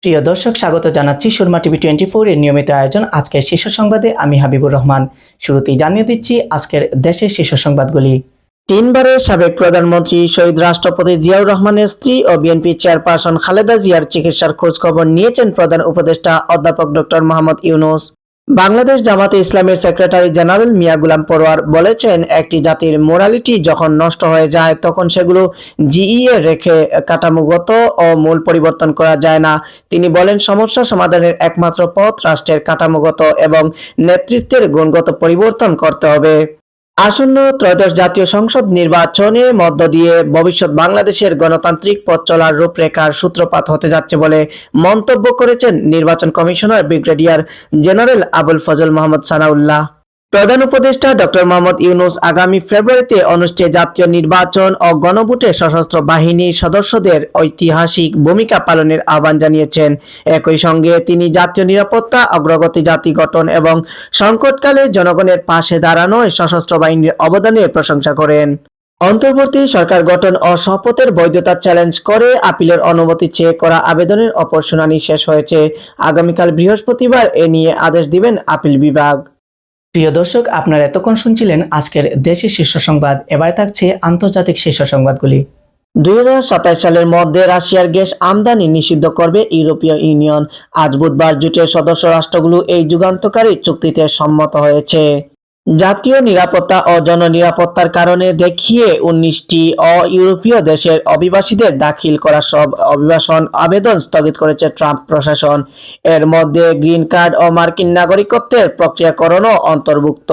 প্রিয় দর্শক, স্বাগত জানাচ্ছি সুরমা টিভি 24 এর নিয়মিত আয়োজন আজকের শীর্ষ সংবাদে। আমি হাবিবুর রহমান। শুরুতেই জানিয়ে দিচ্ছি আজকের দেশের শীর্ষ সংবাদগুলি। তিনবারের সাবেক প্রধানমন্ত্রী শহীদ রাষ্ট্রপতি জিয়াউর রহমানের স্ত্রী ও বিএনপি চেয়ারপারসন খালেদা জিয়ার চিকিৎসার খোঁজ খবর নিয়েছেন প্রধান উপদেষ্টা অধ্যাপক ডক্টর মোহাম্মদ ইউনূস। বাংলাদেশ জামাতে ইসলামের সেক্রেটারি জেনারেল মিয়া গুলাম পরোয়ার বলেছেন, একটি জাতির মোরালিটি যখন নষ্ট হয়ে যায় তখন সেগুলো জিইয়ে রেখে কাঠামোগত ও মূল পরিবর্তন করা যায় না। তিনি বলেন, সমস্যা সমাধানের একমাত্র পথ রাষ্ট্রের কাঠামোগত এবং নেতৃত্বের গুণগত পরিবর্তন করতে হবে। আসন্ন ত্রয়োদশ জাতীয় সংসদ নির্বাচনের মধ্য দিয়ে ভবিষ্যৎ বাংলাদেশের গণতান্ত্রিক পথ চলার রূপরেখার সূত্রপাত হতে যাচ্ছে বলে মন্তব্য করেছেন নির্বাচন commissioner brigadier general Abul Fazal Mohammad Sanaullah. প্রধান উপদেষ্টা ডক্টর মোহাম্মদ ইউনূস আগামী ফেব্রুয়ারিতে অনুষ্ঠেয় জাতীয় নির্বাচন ও গণভোটে সশস্ত্র বাহিনীর সদস্যদের ঐতিহাসিক ভূমিকা পালনের আহ্বান জানিয়েছেন। একই সঙ্গে তিনি জাতীয় নিরাপত্তা, অগ্রগতি, জাতি গঠন এবং সংকটকালে জনগণের পাশে দাঁড়ানোয় সশস্ত্র বাহিনীর অবদানের প্রশংসা করেন। অন্তর্বর্তী সরকার গঠন ও শপথের বৈধতা চ্যালেঞ্জ করে আপিলের অনুমতি চেয়ে করা আবেদনের অপর শুনানি শেষ হয়েছে। আগামীকাল বৃহস্পতিবার এ নিয়ে আদেশ দিবেন আপিল বিভাগ। প্রিয় দর্শক, আপনারা এতক্ষণ শুনছিলেন আজকের দেশের শীর্ষ সংবাদ। এবার থাকছে আন্তর্জাতিক শীর্ষ সংবাদগুলি। 2027 সালের মধ্যে রাশিয়ার গ্যাস আমদানি নিষিদ্ধ করবে ইউরোপীয় ইউনিয়ন। আজ বুধবার জোটের সদস্য রাষ্ট্রগুলো এই যুগান্তকারী চুক্তিতে সম্মত হয়েছে। জাতীয় নিরাপত্তা ও জননিরাপত্তার কারণে দেখিয়ে 19টি অ-ইউরোপীয় দেশের অভিবাসীদের দাখিল করা সব অভিবাসন আবেদন স্থগিত করেছে ট্রাম্প প্রশাসন। এর মধ্যে গ্রিন কার্ড ও মার্কিন নাগরিকত্বের প্রক্রিয়াকরণও অন্তর্ভুক্ত।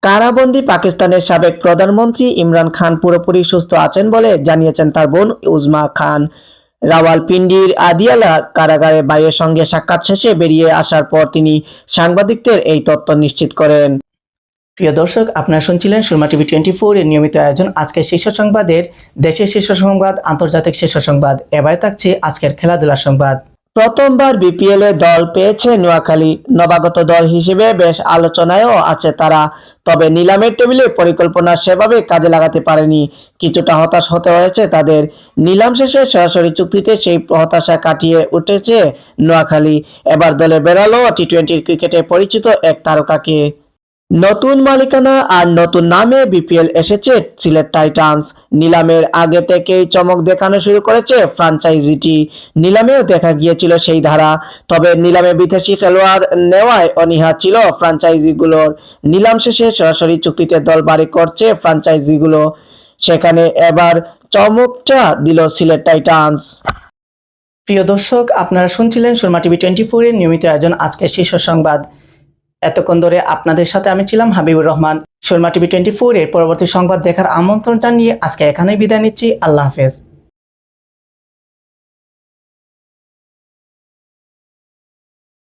কারাবন্দী পাকিস্তানের সাবেক প্রধানমন্ত্রী ইমরান খান পুরোপুরি সুস্থ আছেন বলে জানিয়েছেন তার বোন উজমা খান। রাওয়ালপিন্ডির আদিয়ালা কারাগারে ভাইয়ের সঙ্গে সাক্ষাৎ শেষে বেরিয়ে আসার পর তিনি সাংবাদিকদের এই তথ্য নিশ্চিত করেন। প্রিয় দর্শক, আপনারা শুনছিলেন সুরমা টিভি 24 এর নিয়মিত আয়োজন আজকের শীর্ষ সংবাদের দেশের শীর্ষ সংবাদ, আন্তর্জাতিক শীর্ষ সংবাদ। এবারে থাকছে আজকের খেলাধুলার সংবাদ। প্রথমবার বিপিএল এ দল পেয়েছে নোয়াখালী। নবাগত দল হিসেবে বেশ আলোচনায়ও আছে তারা, তবে নিলামের টেবিলে পরিকল্পনা সেভাবে কাজে লাগাতে পারেনি। কিছুটা হতাশ হতে হয়েছে তাদের। নিলাম শেষে সরাসরি চুক্তিতে সেই হতাশা কাটিয়ে উঠেছে নোয়াখালী। এবার দলে বেরালো টি-20 ক্রিকেটে পরিচিত এক তারকাকে। নতুন মালিকানা আর নতুন নামে বিপিএল এসেছে সিলেট টাইটান্স। নিলামের আগে থেকেই চমক দেখানো শুরু করেছে ফ্র্যাঞ্চাইজিটি। নিলামেও দেখা গিয়েছিল সেই ধারা, তবে নিলামে বিদেশি খেলোয়াড় নেওয়ায় অনীহা ছিল ফ্র্যাঞ্চাইজিগুলোর। নিলাম শেষে সরাসরি চুক্তিতে দল বাড়ি করছে ফ্র্যাঞ্চাইজিগুলো। সেখানে এবার চমকটা দিল সিলেট টাইটান্স। প্রিয় দর্শক, আপনারা শুনছিলেন সুরমা টিভি 24 এর নিয়মিত আয়োজন আজকের শীর্ষ সংবাদ। এতক্ষণ ধরে আপনাদের সাথে আমি ছিলাম হাবিবুর রহমান। সুরমা টিভি 24 এর পরবর্তী সংবাদ দেখার আমন্ত্রণ জানিয়ে আজকে এখানেই বিদায় নিচ্ছি। আল্লাহ হাফেজ।